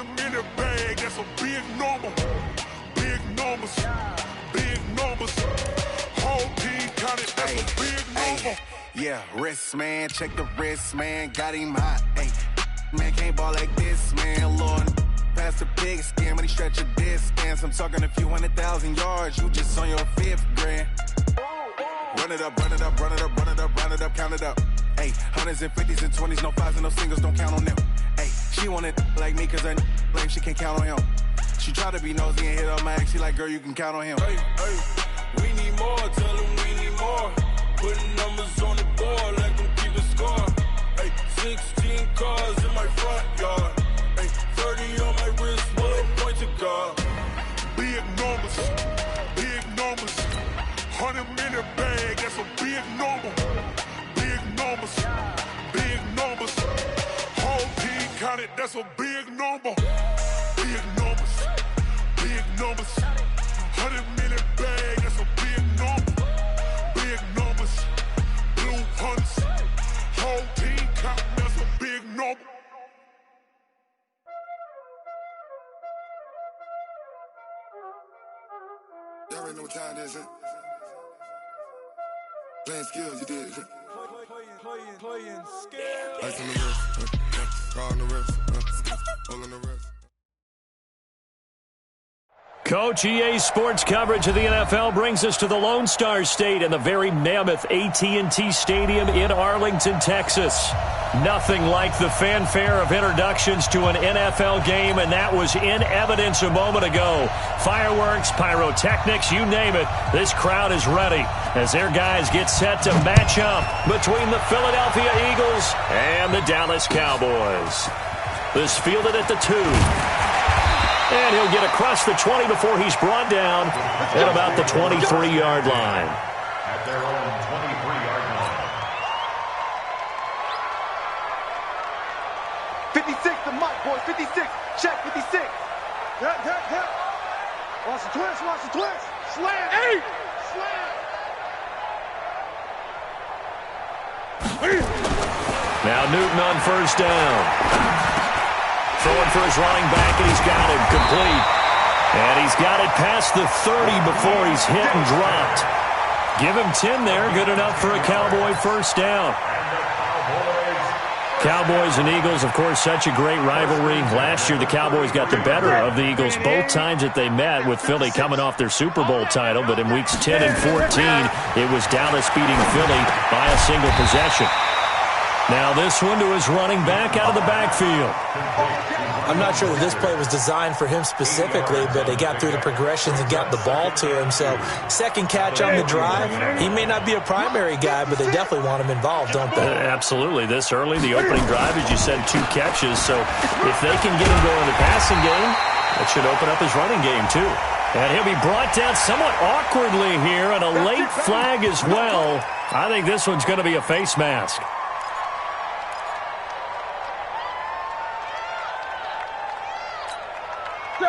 100 in the bag, that's a big number. Big numbers, big numbers. Whole team counted, that's a big number. Yeah, wrist, man, check the wrist, man, got him hot. Ay, man, can't ball like this, man, Lord. Pass the pig skin, but he stretch a distance. I'm talking a few 100,000 yards, you just on your 5th grand. Run it up, run it up, run it up, run it up, run it up, count it up. Ay, hundreds and 50s and 20s, no 5s and no singles, don't count on them. Ay, she want it like me, cause her lame, she can't count on him. She try to be nosy and hit up my ex, she like, girl, you can count on him. Hey, hey, we need more, tell them we need more. Putting numbers on the board, like them keep a score. Hey, 16 cars in my front yard. Hey, 30 on my wrist, bullet point to God. Big numbers, big numbers. 100 in the bag, that's a big number. Big numbers, big numbers. Whole team counted, that's a big number. Big numbers, big numbers. 100 in the bag, that's a big number. Big numbers, blue hunts. Whole team counted, that's a big number. Y'all already know what time it is, huh? Playing skills, you did. Playing skills. Ice on the wrist, car on the wrist, all on the wrist. Coach, EA Sports coverage of the NFL brings us to the Lone Star State and the very mammoth AT&T Stadium in Arlington, Texas. Nothing like the fanfare of introductions to an NFL game, and that was in evidence a moment ago. Fireworks, pyrotechnics, you name it. This crowd is ready as their guys get set to match up between the Philadelphia Eagles and the Dallas Cowboys. This fielded at the 2. And he'll get across the 20 before he's brought down at about the 23-yard line. At their own 23-yard line. 56, the mic, boys. 56. Check 56. Yep. Watch the twist. Slam. Hey! Slam. Now Newton on first down. Throwing for his running back, and he's got it complete. And he's got it past the 30 before he's hit and dropped. Give him 10 there, good enough for a Cowboy first down. Cowboys and Eagles, of course, such a great rivalry. Last year, the Cowboys got the better of the Eagles both times that they met, with Philly coming off their Super Bowl title. But in weeks 10 and 14, it was Dallas beating Philly by a single possession. Now this one to his running back out of the backfield. I'm not sure that this play was designed for him specifically, but they got through the progressions and got the ball to him. So second catch on the drive. He may not be a primary guy, but they definitely want him involved, don't they? Absolutely. This early, the opening drive, as you said, 2 catches. So if they can get him going in the passing game, that should open up his running game too. And he'll be brought down somewhat awkwardly here, and a late flag as well. I think this one's going to be a face mask.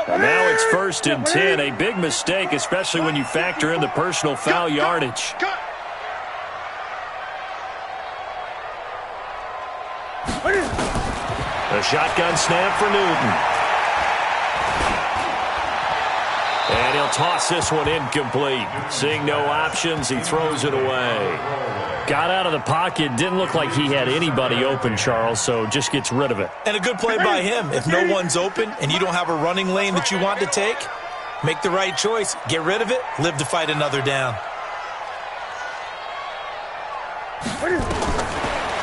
And now it's 1st and 10. A big mistake, especially when you factor in the personal foul yardage. A shotgun snap for Newton. And he'll toss this one incomplete. Seeing no options, he throws it away. Got out of the pocket, didn't look like he had anybody open, Charles, so just gets rid of it. And a good play by him. If no one's open and you don't have a running lane that you want to take, make the right choice. Get rid of it, live to fight another down.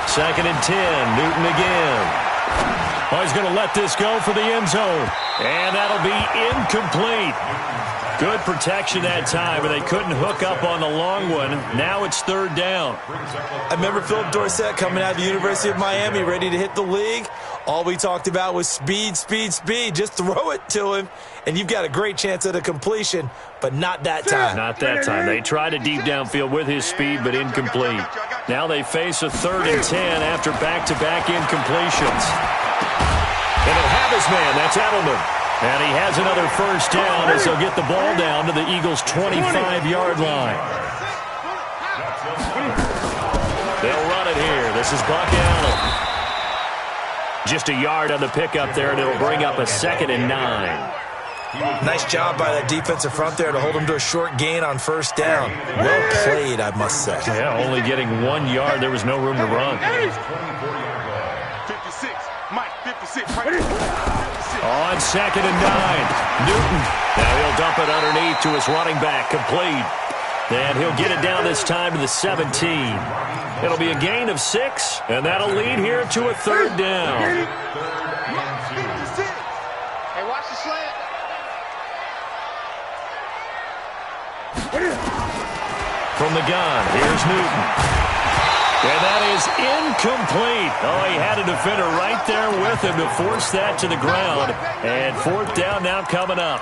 2nd and 10, Newton again. Oh, he's going to let this go for the end zone. And that'll be incomplete. Good protection that time, but they couldn't hook up on the long one. Now it's 3rd down. I remember Philip Dorsett coming out of the University of Miami, ready to hit the league. All we talked about was speed, speed, speed. Just throw it to him, and you've got a great chance at a completion, but not that time. Not that time. They tried a deep downfield with his speed, but incomplete. Now they face a 3rd and 10 after back-to-back incompletions. And he'll have his man. That's Edelman. And he has another first down as they'll get the ball down to the Eagles' 25-yard line. They'll run it here. This is Buck Allen. Just a yard on the pickup there, and it'll bring up a 2nd and 9. Nice job by that defensive front there to hold him to a short gain on first down. Well played, I must say. Yeah, only getting 1 yard. There was no room to run. 56. Mike, 56. Right. 56. On 2nd and 9. Newton. Now he'll dump it underneath to his running back. Complete. And he'll get it down this time to the 17. It'll be a gain of 6, and that'll lead here to a 3rd down. 56. Hey, watch the slant. From the gun, here's Newton. And that is incomplete. Oh, he had a defender right there with him to force that to the ground. And 4th down now coming up.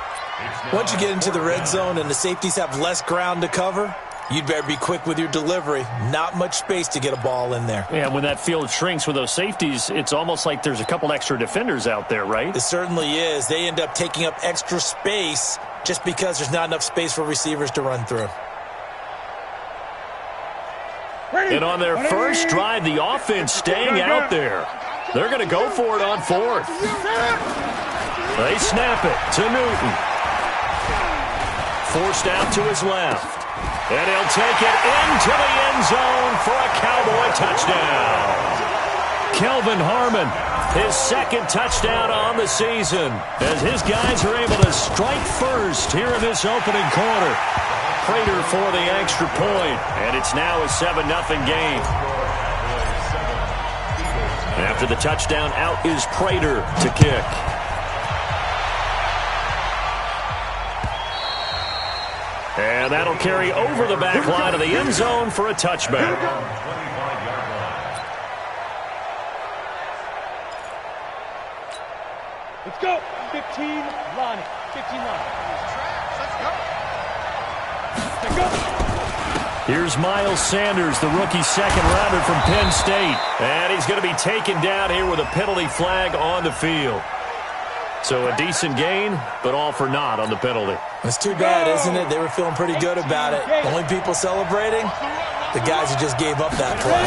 Once you get into the red zone and the safeties have less ground to cover, you'd better be quick with your delivery. Not much space to get a ball in there. Yeah, when that field shrinks with those safeties, it's almost like there's a couple extra defenders out there, right? It certainly is. They end up taking up extra space just because there's not enough space for receivers to run through. And on their first drive, the offense staying out there. They're going to go for it on 4th. They snap it to Newton. Forced out to his left. And he'll take it into the end zone for a Cowboy touchdown. Kelvin Harmon, his 2nd touchdown on the season, as his guys are able to strike first here in this opening quarter. Prater for the extra point, and it's now a 7-0 game. After the touchdown, out is Prater to kick. And that'll carry over the back line of the end zone for a touchback. Let's go. 15, Lonnie. 15, Lonnie. Let's go. Here's Miles Sanders, the rookie 2nd-rounder from Penn State. And he's going to be taken down here with a penalty flag on the field. So a decent gain, but all for naught on the penalty. It's too bad, isn't it? They were feeling pretty good about it. The only people celebrating, the guys who just gave up that play.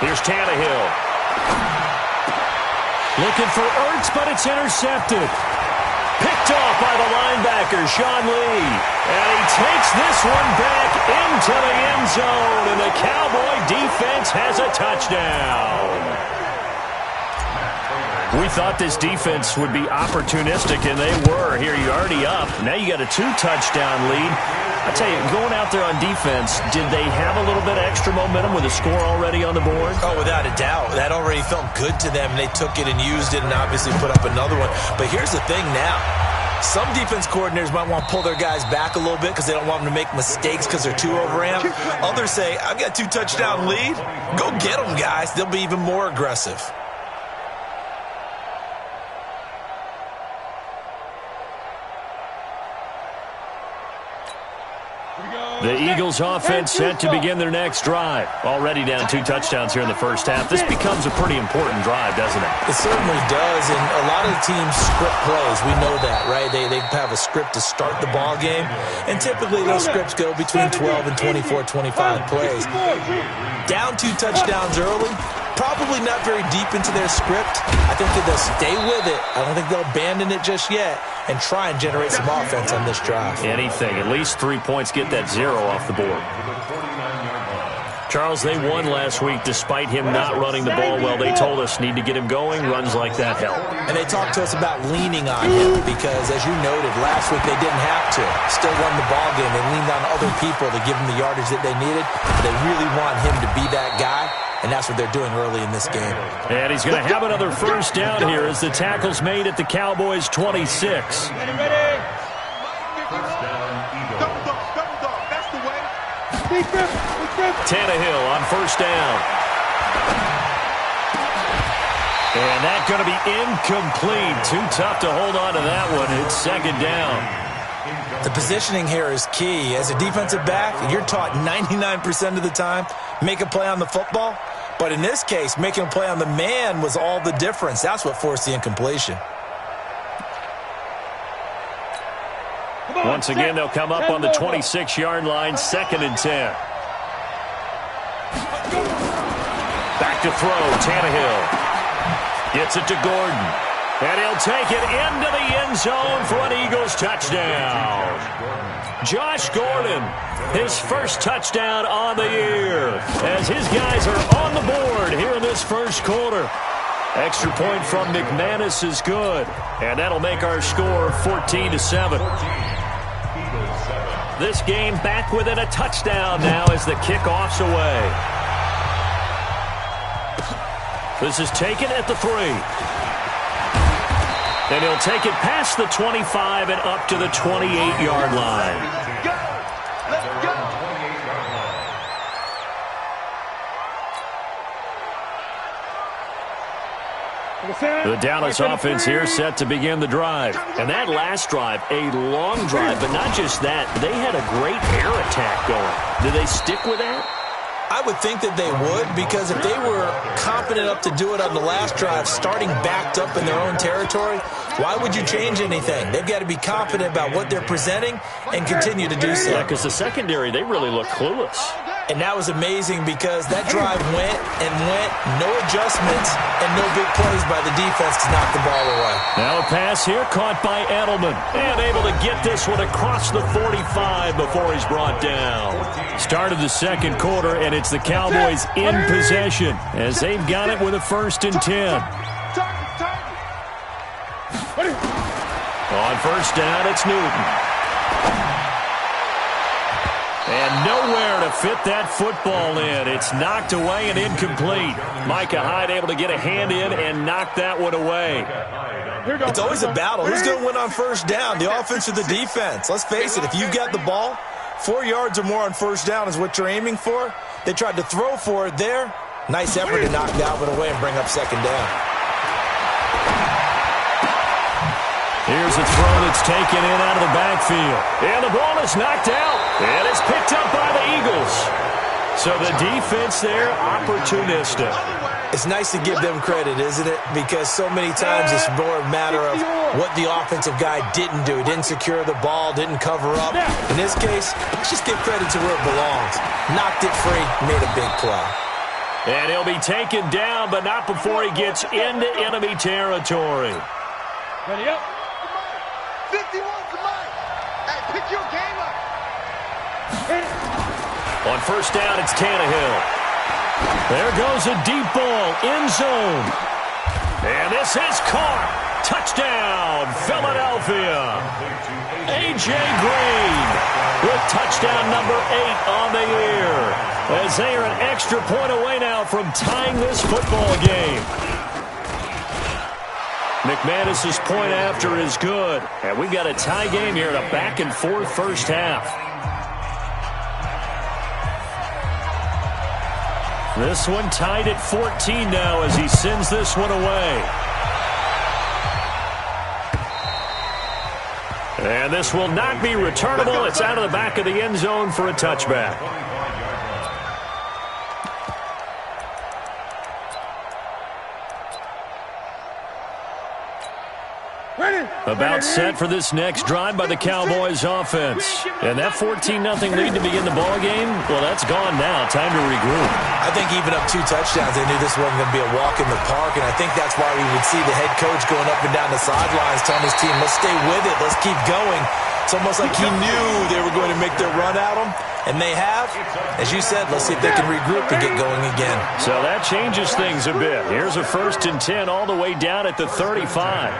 Here's Tannehill. Looking for Ertz, but it's intercepted. Picked off by the linebacker, Sean Lee. And he takes this one back into the end zone, and the Cowboy defense has a touchdown. We thought this defense would be opportunistic, and they were. Here, you're already up. Now you got a 2-touchdown lead. I tell you, going out there on defense, did they have a little bit of extra momentum with a score already on the board? Oh, without a doubt. That already felt good to them, and they took it and used it and obviously put up another one. But here's the thing now. Some defense coordinators might want to pull their guys back a little bit because they don't want them to make mistakes because they're too overamped. Others say, I've got a 2-touchdown lead. Go get them, guys. They'll be even more aggressive. The Eagles offense set to begin their next drive. Already down 2 touchdowns here in the first half. This becomes a pretty important drive, doesn't it? It certainly does, and a lot of the teams script plays. We know that, right? They have a script to start the ball game, and typically those scripts go between 12 and 24, 25 plays. Down 2 touchdowns early, probably not very deep into their script. I think that they'll stay with it. I don't think they'll abandon it just yet and try and generate some offense on this drive. Anything. At least 3 points. Get that 0 off the board. Charles, they won last week despite him not running the ball well. They told us need to get him going. Runs like that help. And they talked to us about leaning on him because, as you noted, last week they didn't have to. Still won the ball game. They leaned on other people to give them the yardage that they needed. But they really want him to be that guy. And that's what they're doing early in this game. And he's going to have another first down here as the tackle's made at the Cowboys' 26. Tannehill on first down. And that's going to be incomplete. Too tough to hold on to that one. It's 2nd down. The positioning here is key. As a defensive back, you're taught 99% of the time, make a play on the football. But in this case, making a play on the man was all the difference. That's what forced the incompletion. Once again, they'll come up on the 26-yard line, 2nd and 10. Back to throw, Tannehill. Gets it to Gordon. And he'll take it into the end zone for an Eagles touchdown. Josh Gordon, his first touchdown on the year, as his guys are on the board here in this first quarter. Extra point from McManus is good, and that'll make our score 14-7. This game back within a touchdown now as the kickoff's away. This is taken at the 3. And he'll take it past the 25 and up to the 28-yard line. Let's go. The Dallas offense here set to begin the drive. And that last drive, a long drive, but not just that. They had a great air attack going. Do they stick with that? I would think that they would, because if they were confident enough to do it on the last drive, starting backed up in their own territory, why would you change anything? They've got to be confident about what they're presenting and continue to do so. Yeah, because the secondary, they really look clueless. And that was amazing because that drive went and went, no adjustments, and no big plays by the defense to knock the ball away. Now a pass here caught by Edelman, and able to get this one across the 45 before he's brought down. Start of the second quarter, and it's the Cowboys in possession as they've got it with a 1st and 10. On first down, it's Newton. And nowhere to fit that football in. It's knocked away and incomplete. Micah Hyde able to get a hand in and knock that one away. It's always a battle. Who's going to win on first down, the offense or the defense? Let's face it, if you've got the ball, 4 yards or more on first down is what you're aiming for. They tried to throw for it there. Nice effort to knock that one away and bring up second down. Here's a throw that's taken in out of the backfield. And the ball is knocked out. And it's picked up by the Eagles. So the defense there, opportunistic. It's nice to give them credit, isn't it? Because so many times it's more a matter of what the offensive guy didn't do. He didn't secure the ball, didn't cover up. In this case, let's just give credit to where it belongs. Knocked it free, made a big play. And he'll be taken down, but not before he gets into enemy territory. Ready up. 51 to Mike. Hey, pick your game up. On first down, it's Tannehill. There goes a deep ball, end zone. And this is caught. Touchdown, Philadelphia. A.J. Green with touchdown number 8 on the year. As they are an extra point away now from tying this football game. McManus's point after is good. And we've got a tie game here in a back-and-forth first half. This one tied at 14 now as he sends this one away. And this will not be returnable. It's out of the back of the end zone for a touchback. About set for this next drive by the Cowboys offense. And that 14-0 lead to begin the ball game, well, that's gone now. Time to regroup. I think even up 2 touchdowns, they knew this wasn't going to be a walk in the park, and I think that's why we would see the head coach going up and down the sidelines telling his team, let's stay with it, let's keep going. It's almost like he knew they were going to make their run at him, and they have. As you said, let's see if they can regroup and get going again. So that changes things a bit. Here's a 1st and 10 all the way down at the 35.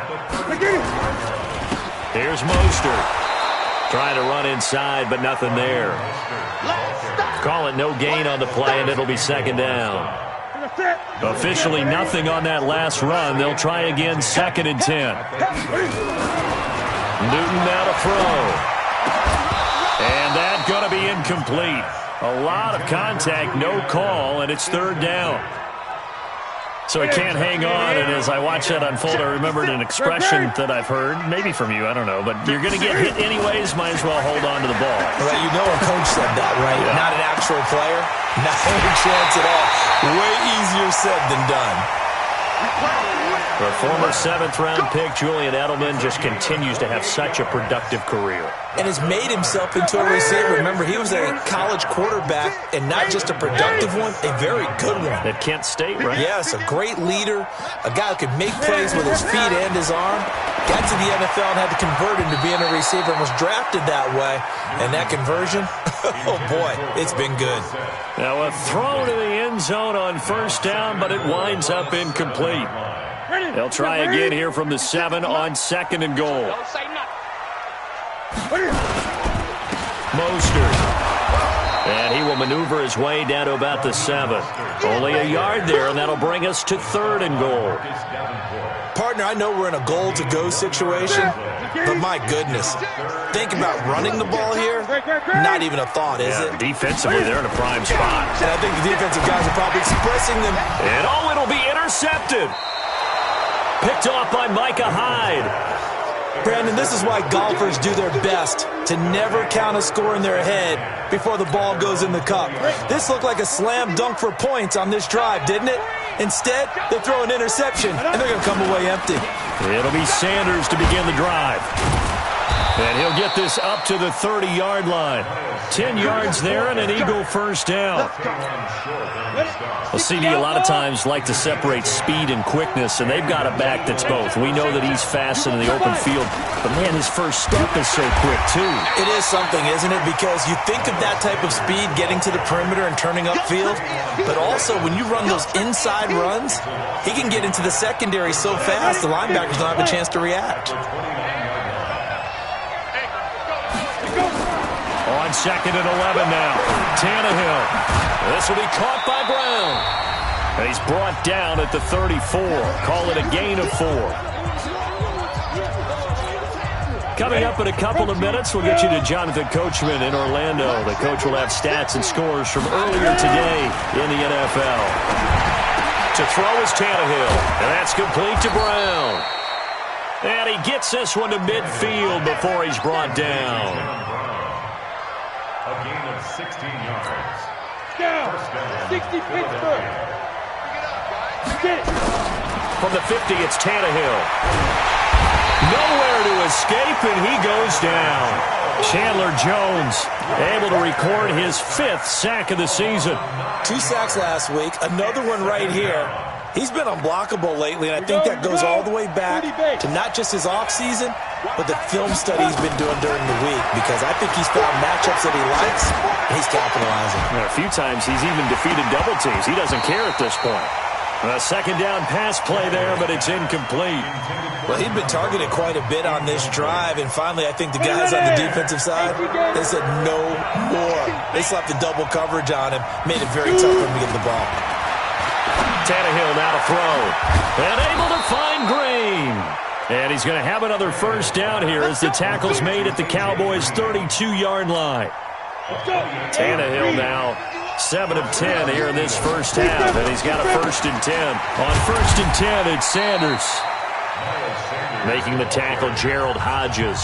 Here's Mostert. Trying to run inside, but nothing there. Call it no gain on the play, and it'll be second down. Officially nothing on that last run. They'll try again, 2nd and 10. Newton now to throw. And that's going to be incomplete. A lot of contact, no call, and it's 3rd down. So he can't hang on, and as I watch that unfold, I remembered an expression that I've heard, maybe from you, I don't know, but you're going to get hit anyways, might as well hold on to the ball. Right, you know a coach said that, right? Yeah. Not an actual player. Not any chance at all. Way easier said than done. Our former 7th-round pick, Julian Edelman, just continues to have such a productive career. And has made himself into a receiver. Remember, he was a college quarterback, and not just a productive one, a very good one. At Kent State, right? Yes, a great leader, a guy who could make plays with his feet and his arm. Got to the NFL and had to convert him to being a receiver and was drafted that way. And that conversion, oh boy, it's been good. Now a throw to the end zone on first down, but it winds up incomplete. They'll try again here from the 7 on 2nd and goal. Mostert. And he will maneuver his way down to about the 7. Only a yard there, and that'll bring us to 3rd and goal. Partner, I know we're in a goal-to-go situation, but my goodness, think about running the ball here. Not even a thought, is it? Defensively, they're in a prime spot. And I think the defensive guys are probably expressing them. And it'll be intercepted. Picked off by Micah Hyde. Brandon, this is why golfers do their best to never count a score in their head before the ball goes in the cup. This looked like a slam dunk for points on this drive, didn't it? Instead, they throw an interception, and they're going to come away empty. It'll be Sanders to begin the drive. And he'll get this up to the 30-yard line. 10 yards there and an Eagle first down. Well, CD a lot of times like to separate speed and quickness, and they've got a back that's both. We know that he's fast in the open field, but, man, his first step is so quick, too. It is something, isn't it? Because you think of that type of speed getting to the perimeter and turning upfield, but also when you run those inside runs, he can get into the secondary so fast the linebackers don't have a chance to react. On 2nd and 11 now. Tannehill. This will be caught by Brown. And he's brought down at the 34. Call it a gain of 4. Coming up in a couple of minutes, we'll get you to Jonathan Coachman in Orlando. The coach will have stats and scores from earlier today in the NFL. To throw is Tannehill. And that's complete to Brown. And he gets this one to midfield before he's brought down. A gain of 16 yards. Down. 60 Pittsburgh. Get it. From the 50, it's Tannehill. Nowhere to escape, and he goes down. Chandler Jones able to record his 5th sack of the season. 2 sacks last week, another one right here. He's been unblockable lately, and I think that goes all the way back to not just his offseason, but the film study he's been doing during the week, because I think he's found matchups that he likes, and he's capitalizing. A few times he's even defeated double teams. He doesn't care at this point. A 2nd down pass play there, but it's incomplete. Well, he'd been targeted quite a bit on this drive, and finally I think the guys on the defensive side, they said no more. They slapped the double coverage on him, made it very tough for him to get the ball. Tannehill now to throw. And able to find Green. And he's going to have another first down here as the tackle's made at the Cowboys' 32-yard line. Tannehill now 7 of 10 here in this first half, and he's got a 1st and 10. On 1st and 10, it's Sanders. Making the tackle, Gerald Hodges.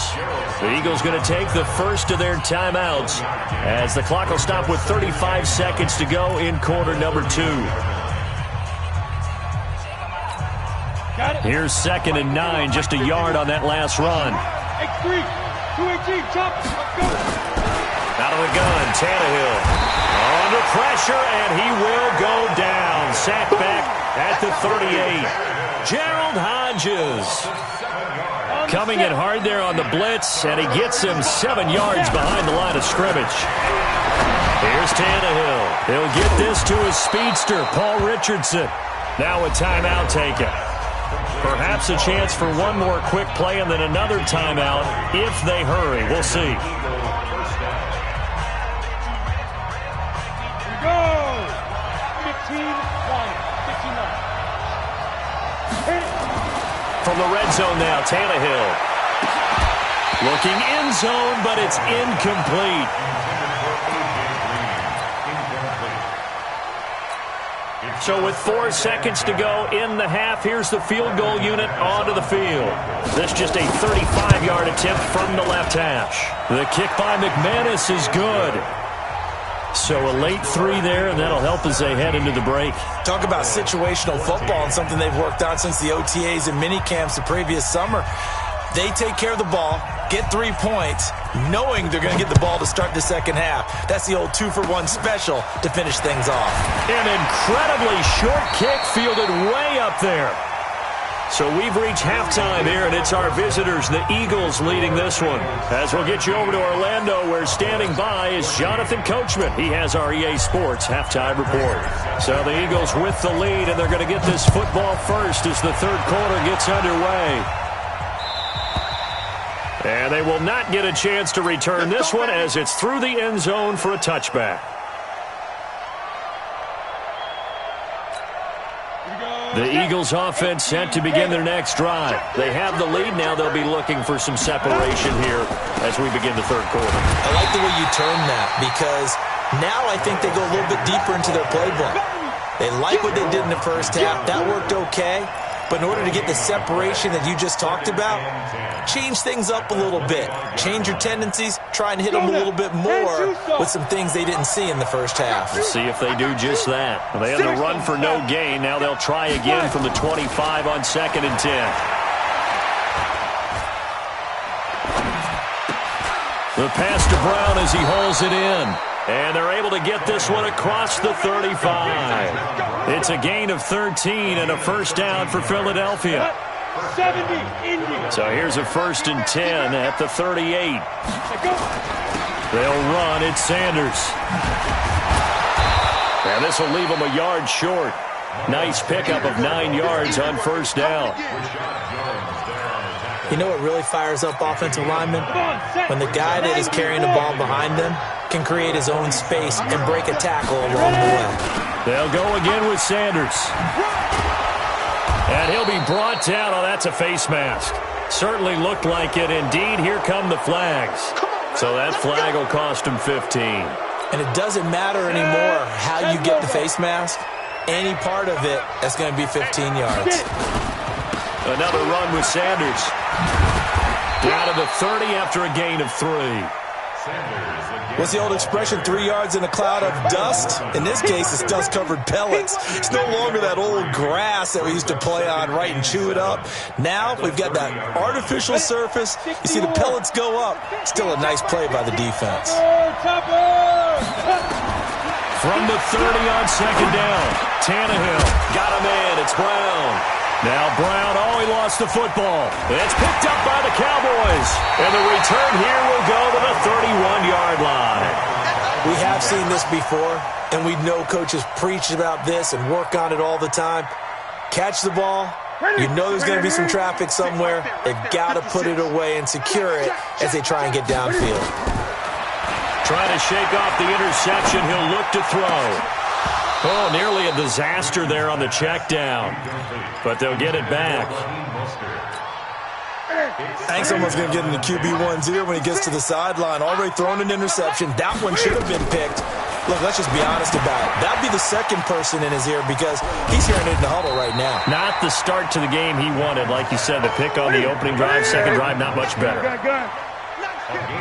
The Eagles going to take the first of their timeouts as the clock will stop with 35 seconds to go in quarter number 2. Here's 2nd and 9, just a yard on that last run. X3, 218, jump, go. Out of the gun, Tannehill. Under pressure, and he will go down. Sacked back at the 38. Gerald Hodges coming in hard there on the blitz, and he gets him 7 yards behind the line of scrimmage. Here's Tannehill. He'll get this to his speedster, Paul Richardson. Now a timeout taken. Perhaps a chance for one more quick play and then another timeout if they hurry. We'll see. Go! 15, 59. From the red zone now, Tannehill. Looking end zone, but it's incomplete. So with 4 seconds to go in the half, here's the field goal unit onto the field. This just a 35-yard attempt from the left hash. The kick by McManus is good. So a late 3 there, and that'll help as they head into the break. Talk about situational football and something they've worked on since the OTAs and mini camps the previous summer. They take care of the ball, get 3 points, knowing they're going to get the ball to start the second half. That's the old 2-for-1 special to finish things off. An incredibly short kick fielded way up there. So we've reached halftime here, and it's our visitors, the Eagles, leading this one. As we'll get you over to Orlando, where standing by is Jonathan Coachman. He has our EA Sports halftime report. So the Eagles with the lead, and they're going to get this football first as the third quarter gets underway. And they will not get a chance to return this one as it's through the end zone for a touchback. The Eagles offense set to begin their next drive. They have the lead now. They'll be looking for some separation here as we begin the third quarter. I like the way you turn that, because now I think they go a little bit deeper into their playbook. They like what they did in the first half. That worked okay. But in order to get the separation that you just talked about, change things up a little bit. Change your tendencies. Try and hit them a little bit more with some things they didn't see in the first half. We'll see if they do just that. They had the run for no gain. Now they'll try again from the 25 on 2nd and 10. The pass to Brown as he hauls it in. And they're able to get this one across the 35. It's a gain of 13 and a first down for Philadelphia. 70, Indy. So here's a 1st and 10 at the 38. They'll run. It's Sanders. And this will leave them a yard short. Nice pickup of 9 yards on first down. You know what really fires up offensive linemen? When the guy that is carrying the ball behind them can create his own space and break a tackle along the way. They'll go again with Sanders. And he'll be brought down. Oh, that's a face mask. Certainly looked like it. Indeed, here come the flags. So that flag will cost him 15. And it doesn't matter anymore how you get the face mask. Any part of it, that's going to be 15 yards. Another run with Sanders. Down to the 30 after a gain of 3. What's the old expression, 3 yards in a cloud of dust? In this case, it's dust-covered pellets. It's no longer that old grass that we used to play on, right, and chew it up. Now we've got that artificial surface. You see the pellets go up. Still a nice play by the defense. From the 30 on 2nd down, Tannehill got him in. It's Brown. Now Brown, he lost the football. It's picked up by the Cowboys. And the return here will go to the 31-yard line. We have seen this before, and we know coaches preach about this and work on it all the time. Catch the ball. You know there's going to be some traffic somewhere. They've got to put it away and secure it as they try and get downfield. Trying to shake off the interception. He'll look to throw. Oh, nearly a disaster there on the check down. But they'll get it back. I think someone's going to get in the QB1's ear when he gets to the sideline. Already thrown an interception. That one should have been picked. Look, let's just be honest about it. That'd be the second person in his ear because he's hearing it in the huddle right now. Not the start to the game he wanted. Like you said, the pick on the opening drive, second drive, not much better.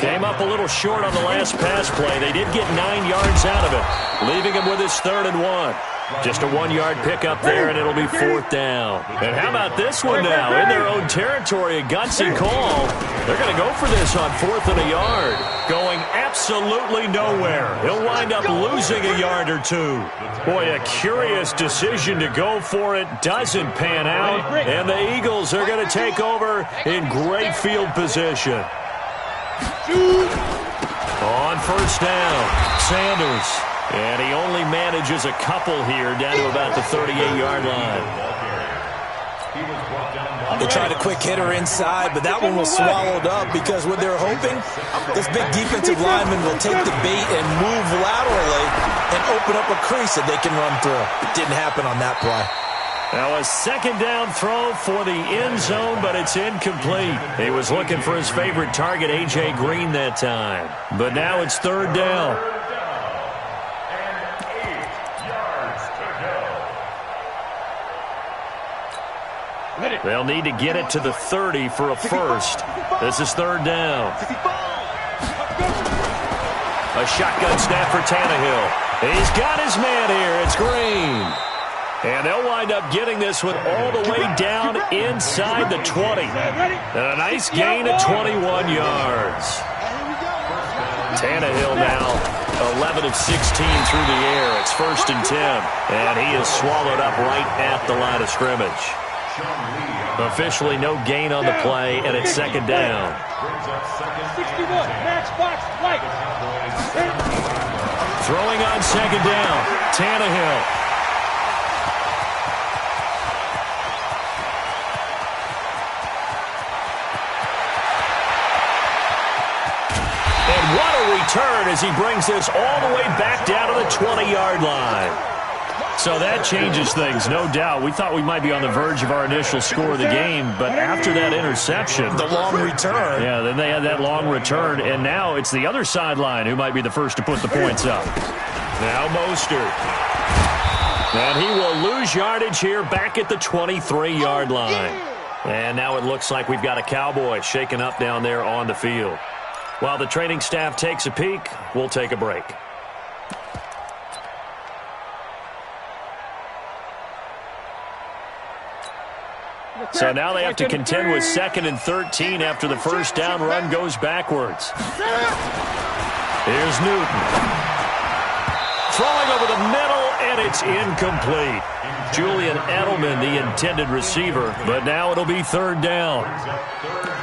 Came up a little short on the last pass play. They did get 9 yards out of it, leaving him with his 3rd and 1. Just a 1-yard pickup there, and it'll be 4th down. And how about this one now? In their own territory, a gutsy call. They're going to go for this on 4th and a yard. Going absolutely nowhere. He'll wind up losing a yard or 2. Boy, a curious decision to go for it. Doesn't pan out. And the Eagles are going to take over in great field position. On first down, Sanders. And he only manages a couple here down to about the 38-yard line. They tried a quick hitter inside, but that one was swallowed up because what they're hoping, this big defensive lineman will take the bait and move laterally and open up a crease that they can run through. Didn't happen on that play. Now a 2nd down throw for the end zone, but it's incomplete. He was looking for his favorite target, A.J. Green, that time. But now it's 3rd down. They'll need to get it to the 30 for a first. This is 3rd down. A shotgun snap for Tannehill. He's got his man here. It's Green. And they'll wind up getting this one all the way down inside the 20. And a nice gain of 21 yards. Tannehill now 11 of 16 through the air. It's 1st and 10. And he is swallowed up right at the line of scrimmage. Officially no gain on the play, and it's 2nd down. 61, match box, light. Throwing on 2nd down, Tannehill. And what a return as he brings this all the way back down to the 20-yard line. So that changes things, no doubt. We thought we might be on the verge of our initial score of the game, but after that interception, The long return. yeah, then they had that long return, and now it's the other sideline who might be the first to put the points up. Now Mostert. And he will lose yardage here back at the 23-yard line. And now it looks like we've got a Cowboy shaken up down there on the field. While the training staff takes a peek, we'll take a break. So now they have to contend with 2nd and 13 after the first down run goes backwards. Here's Newton. Throwing over the middle, and it's incomplete. Julian Edelman, the intended receiver, but now it'll be 3rd down.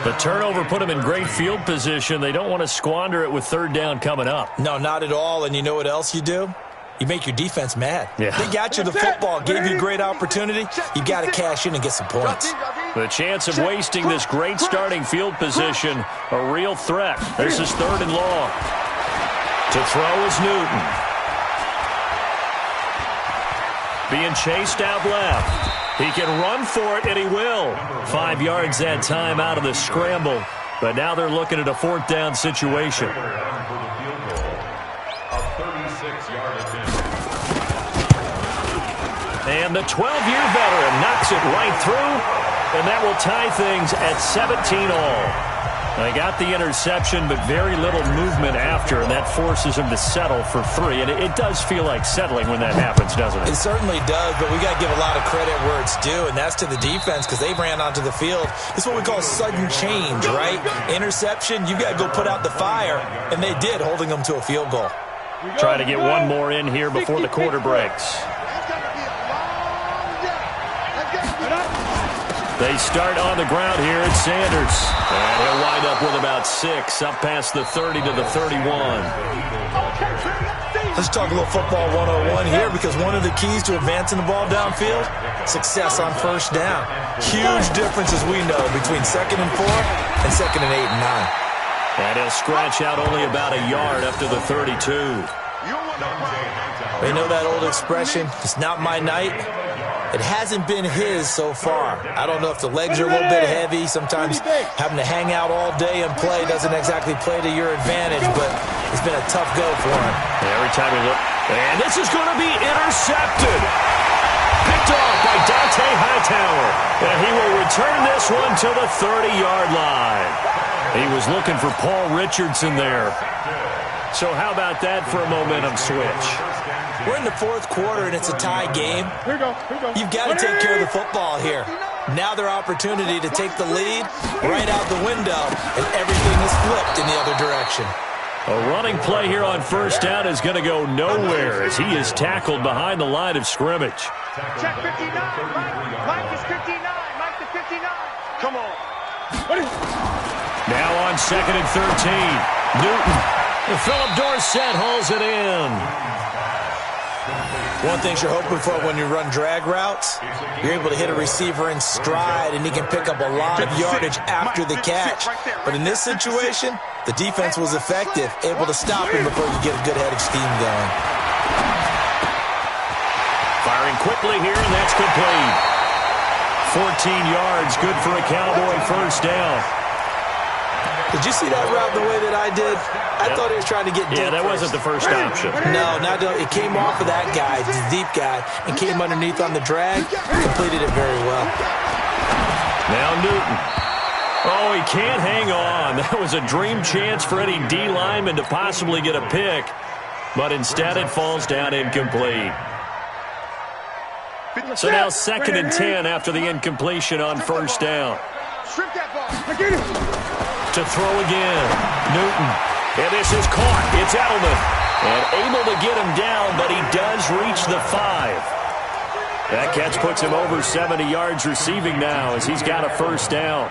The turnover put them in great field position. They don't want to squander it with 3rd down coming up. No, not at all. And you know what else you do? You make your defense mad. Yeah. They got you the football, gave you a great opportunity. You got to cash in and get some points. The chance of wasting this great starting field position, a real threat. This is 3rd and long. To throw is Newton. Being chased out left. He can run for it, and he will. 5 yards that time out of the scramble. But now they're looking at a 4th down situation. And the 12-year veteran knocks it right through, and that will tie things at 17 all. They got the interception, but very little movement after, and that forces him to settle for 3. And it does feel like settling when that happens, doesn't it? It certainly does, but we got to give a lot of credit where it's due, and that's to the defense because they ran onto the field. It's what we call sudden change, right? Interception, you got to go put out the fire, and they did, holding them to a field goal. Try to get one more in here before the quarter breaks. They start on the ground here at Sanders. And he'll wind up with about 6, up past the 30 to the 31. Let's talk a little football 101 here because one of the keys to advancing the ball downfield, success on 1st down. Huge difference, as we know, between 2nd and 4 and 2nd and 8 and 9. And he'll scratch out only about a yard up to the 32. They know that old expression, it's not my night. It hasn't been his so far. I don't know if the legs are a little bit heavy. Sometimes having to hang out all day and play doesn't exactly play to your advantage, but it's been a tough go for him. Every time we look. And this is going to be intercepted. Picked off by Dante Hightower. And he will return this one to the 30-yard line. He was looking for Paul Richardson there. So how about that for a momentum switch? We're in the 4th quarter, and it's a tie game. You've got to take care of the football here. Now their opportunity to take the lead right out the window, and everything is flipped in the other direction. A running play here on 1st down is going to go nowhere as he is tackled behind the line of scrimmage. Check 59. Mike is 59. Mike the 59. Come on. Now on 2nd and 13. Newton. And Philip Dorsett hauls it in. One thing you're hoping for when you run drag routes, you're able to hit a receiver in stride, and he can pick up a lot of yardage after the catch. But in this situation, the defense was effective, able to stop him before you get a good head of steam going. Firing quickly here, and that's complete. 14 yards, good for a Cowboy 1st down. Did you see that route the way that I did? I thought he was trying to get deep. Yeah, that wasn't the first option. No, it came off of that guy, the deep guy, and came underneath on the drag, completed it very well. Now Newton. Oh, he can't hang on. That was a dream chance for any D lineman to possibly get a pick, but instead it falls down incomplete. So now 2nd and 10 after the incompletion on first down. To throw again, Newton. And this is caught. It's Edelman. And able to get him down, but he does reach the 5. That catch puts him over 70 yards receiving now as he's got a first down.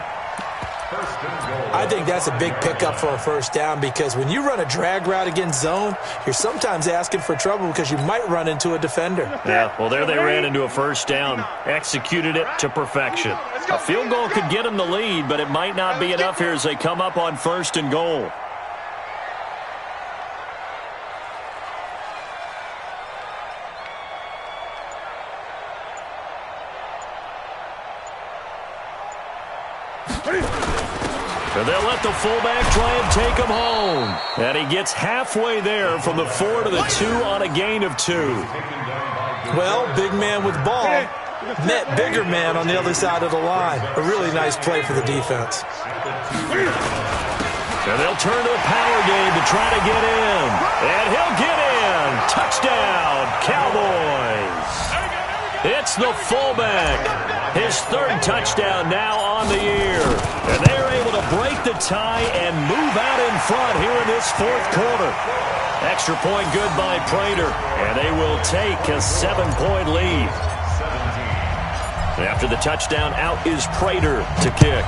I think that's a big pickup for a first down because when you run a drag route against zone, you're sometimes asking for trouble because you might run into a defender. Yeah, well, there they ran into a first down, executed it to perfection. A field goal could get them the lead, but it might not be enough here as they come up on 1st and goal. And they'll let the fullback try and take him home. And he gets halfway there from the 4 to the 2 on a gain of 2. Well, big man with ball met bigger man on the other side of the line. A really nice play for the defense. And they'll turn to the power game to try to get in. And he'll get in. Touchdown, Cowboys. It's the fullback. His 3rd touchdown now on the year. And they're able to break the tie and move out in front here in this 4th quarter. Extra point good by Prater. And they will take a 7-point lead. After the touchdown, out is Prater to kick.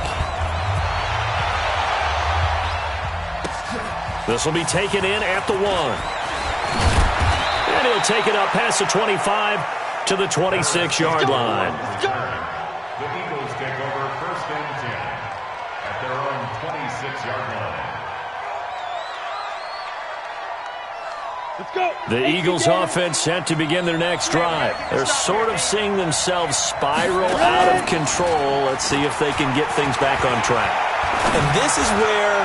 This will be taken in at the 1. And he'll take it up past the 25 to the 26-yard line. The Eagles take over 1st and 10 at their own 26-yard line. Let's go. The Eagles offense set to begin their next drive. They're sort of seeing themselves spiral out of control. Let's see if they can get things back on track. And this is where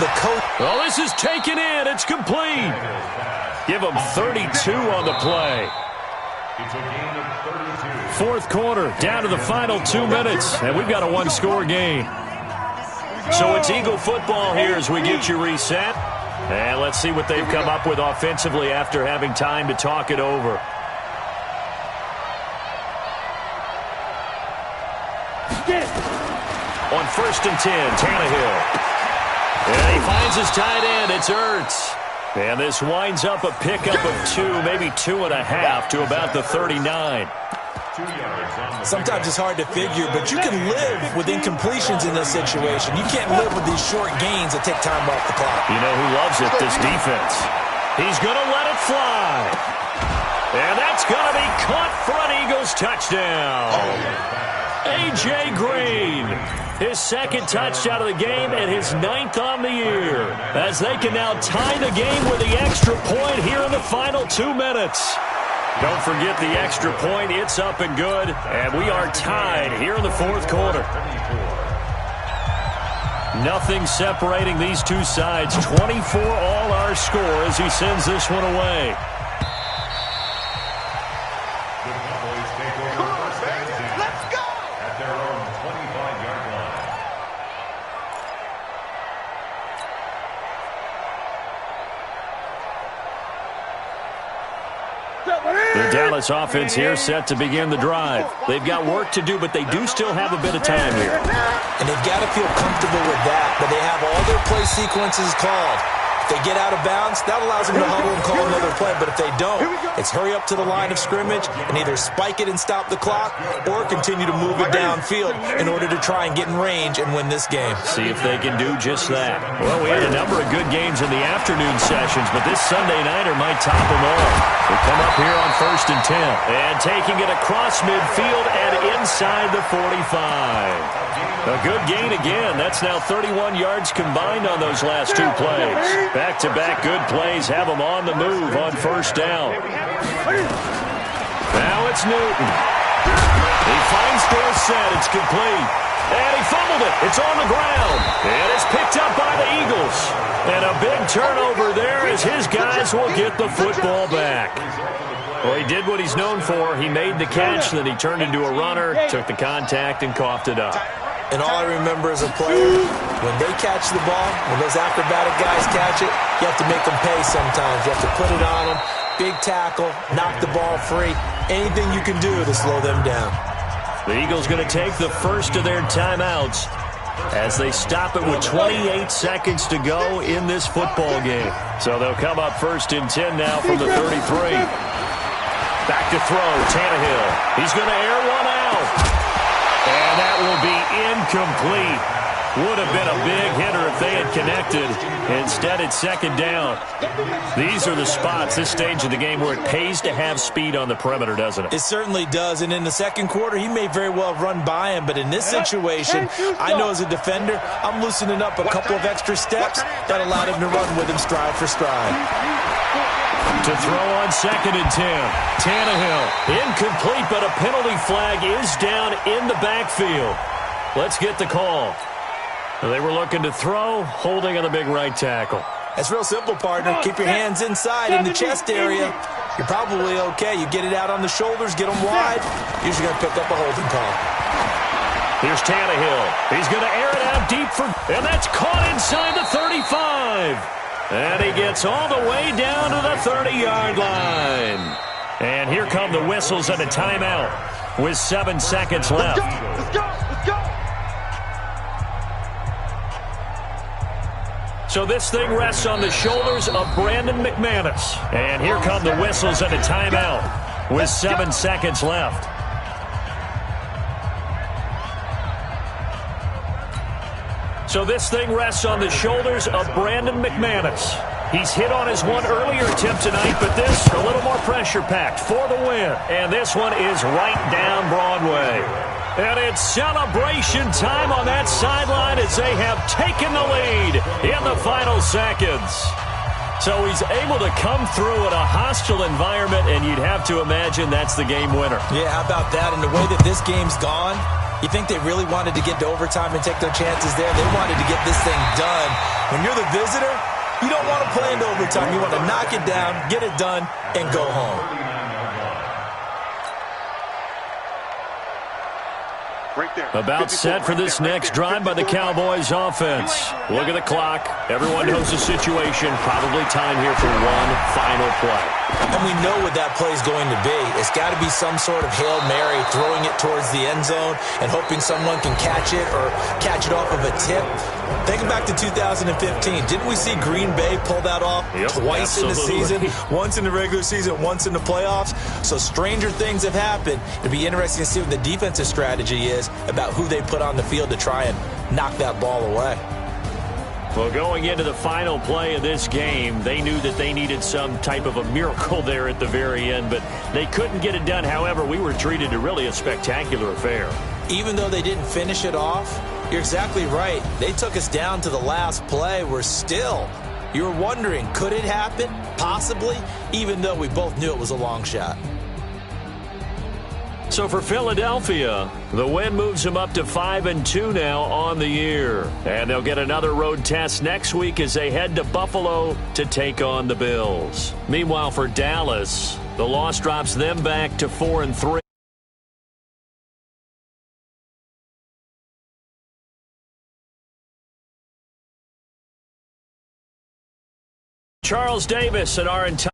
the coach... Oh, this is taken in. It's complete. Give them 32 on the play. It's a gain of 32. 4th quarter, down to the final 2 minutes, and we've got a 1-score game. So it's Eagle football here as we get you reset. And let's see what they've come up with offensively after having time to talk it over. On 1st and 10, Tannehill. And he finds his tight end. It's Ertz. And this winds up a pickup of 2, maybe 2.5 to about the 39. Sometimes it's hard to figure, but you can live with incompletions in this situation. You can't live with these short gains that take time off the clock. You know who loves it? This defense. He's going to let it fly. And that's going to be caught for an Eagles touchdown. A.J. Green. His 2nd touchdown of the game and his 9th on the year. As they can now tie the game with the extra point here in the final 2 minutes. Don't forget the extra point. It's up and good. And we are tied here in the 4th quarter. Nothing separating these two sides. 24 all our score as he sends this one away. The Dallas offense here set to begin the drive. They've got work to do, but they do still have a bit of time here. And they've got to feel comfortable with that, but they have all their play sequences called. If they get out of bounds, that allows them to huddle and call another play. But if they don't, it's hurry up to the line of scrimmage and either spike it and stop the clock or continue to move it downfield in order to try and get in range and win this game. See if they can do just that. Well, we had a number of good games in the afternoon sessions, but this Sunday nighter might top them all. We come up here on 1st and 10. And taking it across midfield and inside the 45. A good gain again. That's now 31 yards combined on those last 2 plays. Back-to-back good plays have them on the move on 1st down. Now it's Newton. He finds Dorsett. It's complete. And he fumbled it. It's on the ground. And it's picked up by the Eagles. And a big turnover there as his guys will get the football back. Well, he did what he's known for. He made the catch, then he turned into a runner, took the contact, and coughed it up. And all I remember as a player, when they catch the ball, when those acrobatic guys catch it, you have to make them pay sometimes. You have to put it on them, big tackle, knock the ball free, anything you can do to slow them down. The Eagles going to take the first of their timeouts as they stop it with 28 seconds to go in this football game. So they'll come up first and 10 now from the 33. Back to throw, Tannehill. He's going to air one out. And that will be incomplete. Would have been a big hitter if they had connected. Instead, it's second down. These are the spots, this stage of the game, where it pays to have speed on the perimeter, doesn't it? It certainly does. And in the second quarter, he may very well have run by him. But in this situation, I know as a defender, I'm loosening up a couple of extra steps that allowed him to run with him stride for stride. To throw on second and 10. Tannehill, incomplete, but a penalty flag is down in the backfield. Let's get the call. They were looking to throw, holding on the big right tackle. That's real simple, partner. Keep your hands inside in the chest area. You're probably okay. You get it out on the shoulders, get them wide. You're usually going to pick up a holding call. Here's Tannehill. He's going to air it out deep for, and that's caught inside the 35. And he gets all the way down to the 30-yard line. And here come the whistles and a timeout with 7 seconds left. Let's go. Let's go. So this thing rests on the shoulders of Brandon McManus. And here come the whistles and a timeout with 7 seconds left. So this thing rests on the shoulders of Brandon McManus. He's hit on his one earlier attempt tonight, but this a little more pressure-packed for the win. And this one is right down Broadway. And it's celebration time on that sideline as they have taken the lead in the final seconds. So he's able to come through in a hostile environment, and you'd have to imagine that's the game winner. Yeah, how about that? And the way that this game's gone, you think they really wanted to get to overtime and take their chances there? They wanted to get this thing done. When you're the visitor, you don't want to play into overtime. You want to knock it down, get it done, and go home. Right there. About set for this next drive by the Cowboys offense. Look at the clock. Everyone knows the situation. Probably time here for one final play. And we know what that play is going to be. It's got to be some sort of Hail Mary, throwing it towards the end zone and hoping someone can catch it or catch it off of a tip. Think back to 2015. Didn't we see Green Bay pull that off twice in the season? Once in the regular season, once in the playoffs. So stranger things have happened. It'd be interesting to see what the defensive strategy is about who they put on the field to try and knock that ball away. Well, going into the final play of this game, they knew that they needed some type of a miracle there at the very end, but they couldn't get it done. However, we were treated to really a spectacular affair. Even though they didn't finish it off, you're exactly right. They took us down to the last play. We're still, you were wondering, could it happen? Possibly, even though we both knew it was a long shot. So for Philadelphia, the win moves them up to 5-2 now on the year. And they'll get another road test next week as they head to Buffalo to take on the Bills. Meanwhile, for Dallas, the loss drops them back to 4-3. Charles Davis and our entire